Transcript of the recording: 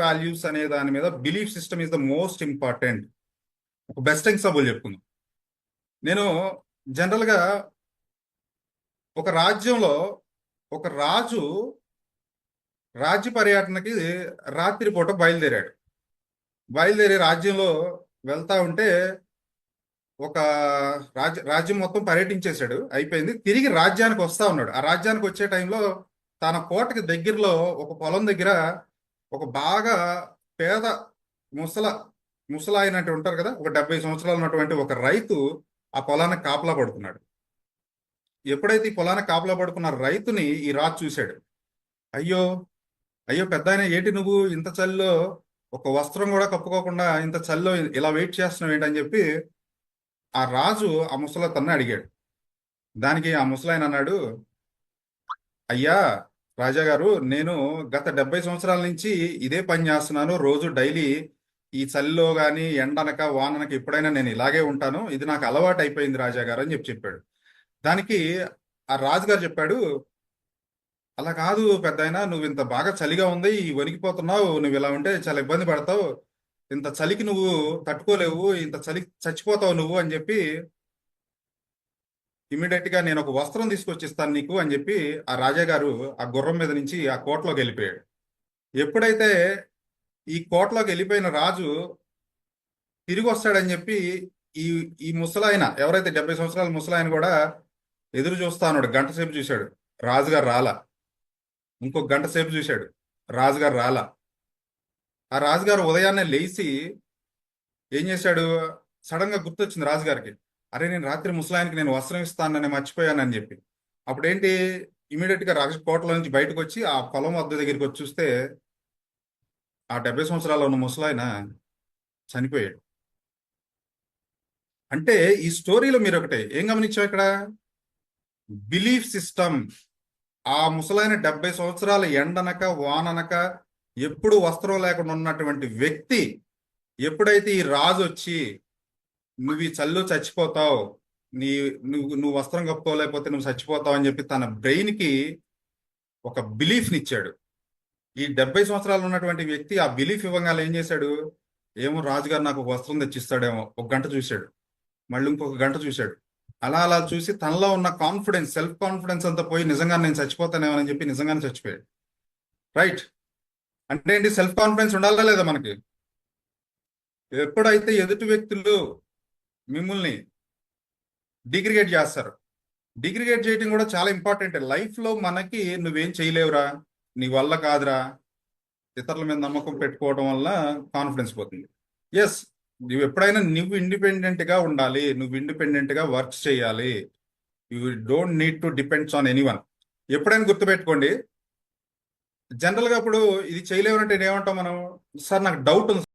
Values అనే దాని మీద belief system is the most important. ఒక బెస్ట్ ఎగ్జాంపుల్ చెప్పుకుందాం. నేను జనరల్గా ఒక రాజ్యంలో ఒక రాజు రాజ్య పర్యటనకి రాత్రిపూట బయలుదేరాడు. బయలుదేరి రాజ్యంలో వెళ్తా ఉంటే ఒక రాజ్యం మొత్తం పర్యటించేశాడు, అయిపోయింది. తిరిగి రాజ్యానికి వస్తా ఉన్నాడు. ఆ రాజ్యానికి వచ్చే టైంలో తన కోటకి దగ్గరలో ఒక పొలం దగ్గర ఒక బాగా పేద ముసల ముసలాయనట్టు ఉంటారు కదా, ఒక 70 సంవత్సరాలు ఉన్నటువంటి ఒక రైతు ఆ పొలానికి కాపలా పడుతున్నాడు. ఎప్పుడైతే ఈ పొలానికి కాపలా పడుకున్న రైతుని ఈ రాజు చూశాడు. అయ్యో అయ్యో పెద్దాయన, ఏంటి నువ్వు ఇంత చలిలో ఒక వస్త్రం కూడా కప్పుకోకుండా ఇంత చలిలో ఇలా వెయిట్ చేస్తున్నావు ఏంటని చెప్పి ఆ రాజు ఆ ముసలతన్ని అడిగాడు. దానికి ఆ ముసలాయన అన్నాడు, అయ్యా రాజా గారు, నేను గత 70 సంవత్సరాల నుంచి ఇదే పని చేస్తున్నాను. రోజు డైలీ ఈ చలిలో కానీ ఎండనక వాననక ఎప్పుడైనా నేను ఇలాగే ఉంటాను. ఇది నాకు అలవాటు అయిపోయింది రాజా గారు అని చెప్పాడు. దానికి ఆ రాజుగారు చెప్పాడు, అలా కాదు పెద్దాయన, నువ్వు ఇంత బాగా చలిగా ఉంది, వణికిపోతున్నావు, నువ్వు ఇలా ఉంటే చాలా ఇబ్బంది పడతావు, ఇంత చలికి నువ్వు తట్టుకోలేవు, ఇంత చలి చచ్చిపోతావు నువ్వు అని చెప్పి ఇమీడియట్ గా నేను ఒక వస్త్రం తీసుకొచ్చిస్తాను నీకు అని చెప్పి ఆ రాజా గారు ఆ గుర్రం మీద నుంచి ఆ కోటలోకి వెళ్ళిపోయాడు. ఎప్పుడైతే ఈ కోటలోకి వెళ్ళిపోయిన రాజు తిరిగి వస్తాడని చెప్పి ఈ ఈ ముసలాయన, ఎవరైతే 70 సంవత్సరాల ముసలాయన కూడా ఎదురు చూస్తా ఉన్నాడు. గంట సేపు చూశాడు, రాజుగారు రాలా. ఇంకో గంట సేపు చూశాడు, రాజుగారు రాలా. ఆ రాజుగారు ఉదయాన్నే లేచి ఏం చేశాడు, సడన్ గా గుర్తొచ్చింది రాజుగారికి, అరే నేను రాత్రి ముసలాయనకి నేను వస్త్రం ఇస్తానని మర్చిపోయానని చెప్పి. అప్పుడేంటి, ఇమీడియట్ గా రాజు కోటలో నుంచి బయటకు వచ్చి ఆ పొలం వద్ద దగ్గరికి వచ్చి చూస్తే ఆ 70 సంవత్సరాల ఉన్న ముసలాయన చనిపోయాడు. అంటే ఈ స్టోరీలో మీరు ఒకటే ఏం గమనించావు ఇక్కడ, బిలీఫ్ సిస్టమ్. ఆ ముసలాయన 70 సంవత్సరాల ఎండనక వాననక ఎప్పుడు వస్త్రం లేకుండా ఉన్నటువంటి వ్యక్తి, ఎప్పుడైతే ఈ రాజు వచ్చి నువ్వు ఈ చల్లో చచ్చిపోతావు, నువ్వు వస్త్రం కప్పుకోలేకపోతే నువ్వు చచ్చిపోతావు అని చెప్పి తన బ్రెయిన్ కి ఒక బిలీఫ్ని ఇచ్చాడు. ఈ 70 సంవత్సరాలు ఉన్నటువంటి వ్యక్తి ఆ బిలీఫ్ ఇవ్వగానే ఏం చేశాడు, ఏమో రాజుగారు నాకు ఒక వస్త్రం తెచ్చిస్తాడేమో, ఒక గంట చూశాడు, మళ్ళీ ఇంకొక గంట చూశాడు. అలా అలా చూసి తనలో ఉన్న కాన్ఫిడెన్స్, సెల్ఫ్ కాన్ఫిడెన్స్ అంతా పోయి నిజంగా నేను చచ్చిపోతానేమో అని చెప్పి నిజంగానే చచ్చిపోయాడు. రైట్? అంటే ఏంటి, సెల్ఫ్ కాన్ఫిడెన్స్ ఉండాలా లేదా మనకి? ఎప్పుడైతే ఎదుటి వ్యక్తులు మిమ్మల్ని డిగ్రిగేట్ చేస్తారు, డిగ్రిగేట్ చేయడం కూడా చాలా ఇంపార్టెంట్ లైఫ్ లో. మనకి నువ్వేం చేయలేవురా, నీ వల్ల కాదురా, ఇతరుల మీద నమ్మకం పెట్టుకోవడం వల్ల కాన్ఫిడెన్స్ పోతుంది. ఎస్, నువ్వు ఎప్పుడైనా నువ్వు ఇండిపెండెంట్ గా ఉండాలి, నువ్వు ఇండిపెండెంట్ గా వర్క్ చేయాలి. You don't need to depends on anyone. ఎప్పుడైనా గుర్తుపెట్టుకోండి, జనరల్ గా ఇప్పుడు ఇది చేయలేవరంటే ఏమంటాం మనం, సార్ నాకు డౌట్ ఉంది